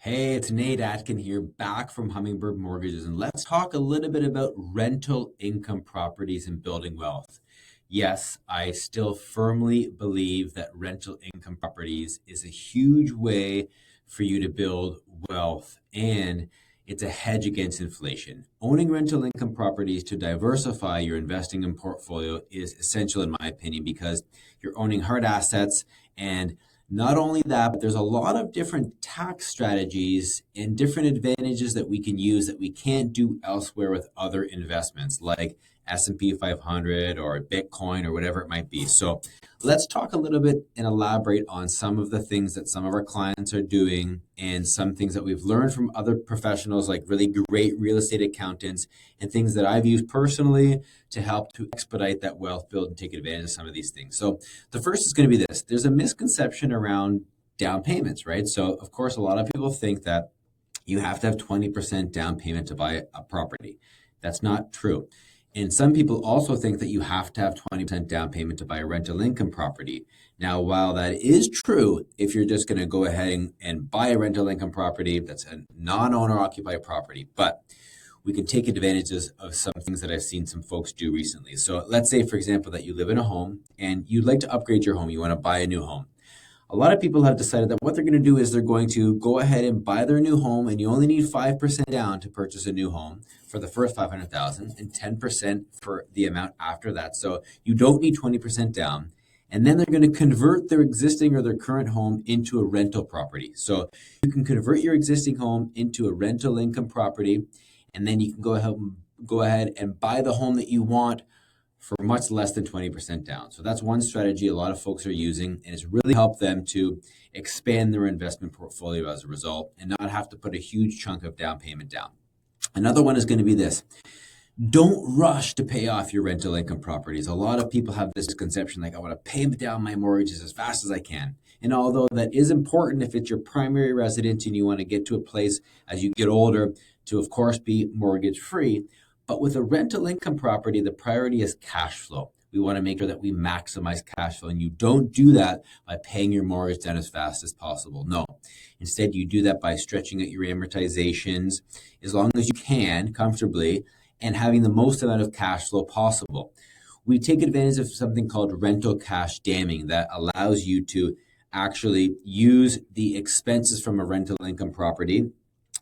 Hey, it's Nate Atkin here, back from Hummingbird Mortgages, and let's talk a little bit about rental income properties and building wealth. Yes, I still firmly believe that rental income properties is a huge way for you to build wealth, and it's a hedge against inflation. Owning rental income properties to diversify your investing in portfolio is essential, in my opinion, because you're owning hard assets. And not only that, but there's a lot of different tax strategies and different advantages that we can use that we can't do elsewhere with other investments like S&P 500 or Bitcoin or whatever it might be. So let's talk a little bit and elaborate on some of the things that some of our clients are doing and some things that we've learned from other professionals like really great real estate accountants and things that I've used personally to help to expedite that wealth build and take advantage of some of these things. So the first is going to be this. There's a misconception around down payments, right? So of course, a lot of people think that you have to have 20% down payment to buy a property. That's not true. And some people also think that you have to have 20% down payment to buy a rental income property. Now, while that is true, if you're just going to go ahead and buy a rental income property, that's a non-owner occupied property, but we can take advantages of some things that I've seen some folks do recently. So let's say, for example, that you live in a home and you'd like to upgrade your home. You want to buy a new home. A lot of people have decided that what they're going to do is they're going to go ahead and buy their new home, and you only need 5% down to purchase a new home for the first 500,000 and 10% for the amount after that. So you don't need 20% down. And then they're going to convert their existing or their current home into a rental property. So you can convert your existing home into a rental income property, and then you can go ahead and buy the home that you want for much less than 20% down. So that's one strategy a lot of folks are using, and it's really helped them to expand their investment portfolio as a result and not have to put a huge chunk of down payment down. Another one is going to be this. Don't rush to pay off your rental income properties. A lot of people have this conception like, I want to pay down my mortgages as fast as I can. And although that is important if it's your primary residence and you want to get to a place as you get older to, of course, be mortgage free, but with a rental income property, the priority is cash flow. We want to make sure that we maximize cash flow, and you don't do that by paying your mortgage down as fast as possible. No. Instead, you do that by stretching out your amortizations as long as you can comfortably and having the most amount of cash flow possible. We take advantage of something called rental cash damming that allows you to actually use the expenses from a rental income property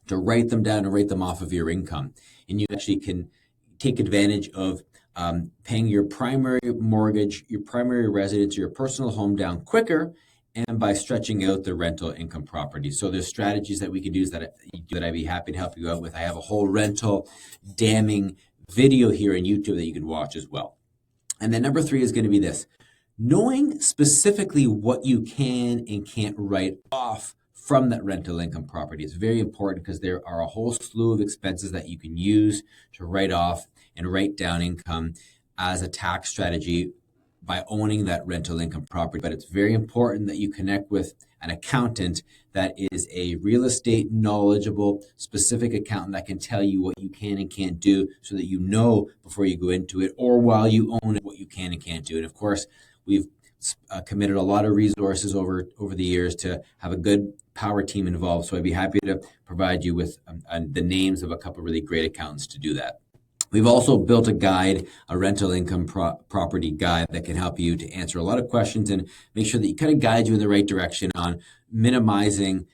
to write them down and write them off of your income. And you actually can take advantage of paying your primary mortgage, your primary residence, your personal home down quicker, and by stretching out the rental income property. So there's strategies that we can use that I'd be happy to help you out with. I have a whole rental damming video here on YouTube that you can watch as well. And then number 3 is going to be this. Knowing specifically what you can and can't write off from that rental income property is very important because there are a whole slew of expenses that you can use to write off and write down income as a tax strategy by owning that rental income property. But it's very important that you connect with an accountant that is a real estate knowledgeable, specific accountant that can tell you what you can and can't do so that you know before you go into it or while you own it what you can and can't do. And of course, we've committed a lot of resources over the years to have a good power team involved. So I'd be happy to provide you with the names of a couple of really great accountants to do that. We've also built a guide, a rental income property guide that can help you to answer a lot of questions and make sure that you kind of guide you in the right direction on minimizing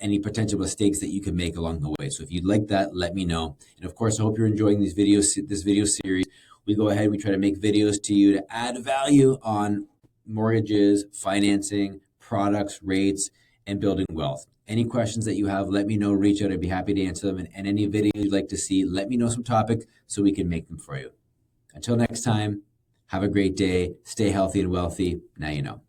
any potential mistakes that you can make along the way. So if you'd like that, let me know. And of course, I hope you're enjoying this video series. We go ahead, we try to make videos to you to add value on mortgages, financing, products, rates, and building wealth. Any questions that you have, let me know, reach out. I'd be happy to answer them. And any videos you'd like to see, let me know some topic so we can make them for you. Until next time, have a great day. Stay healthy and wealthy. Now you know.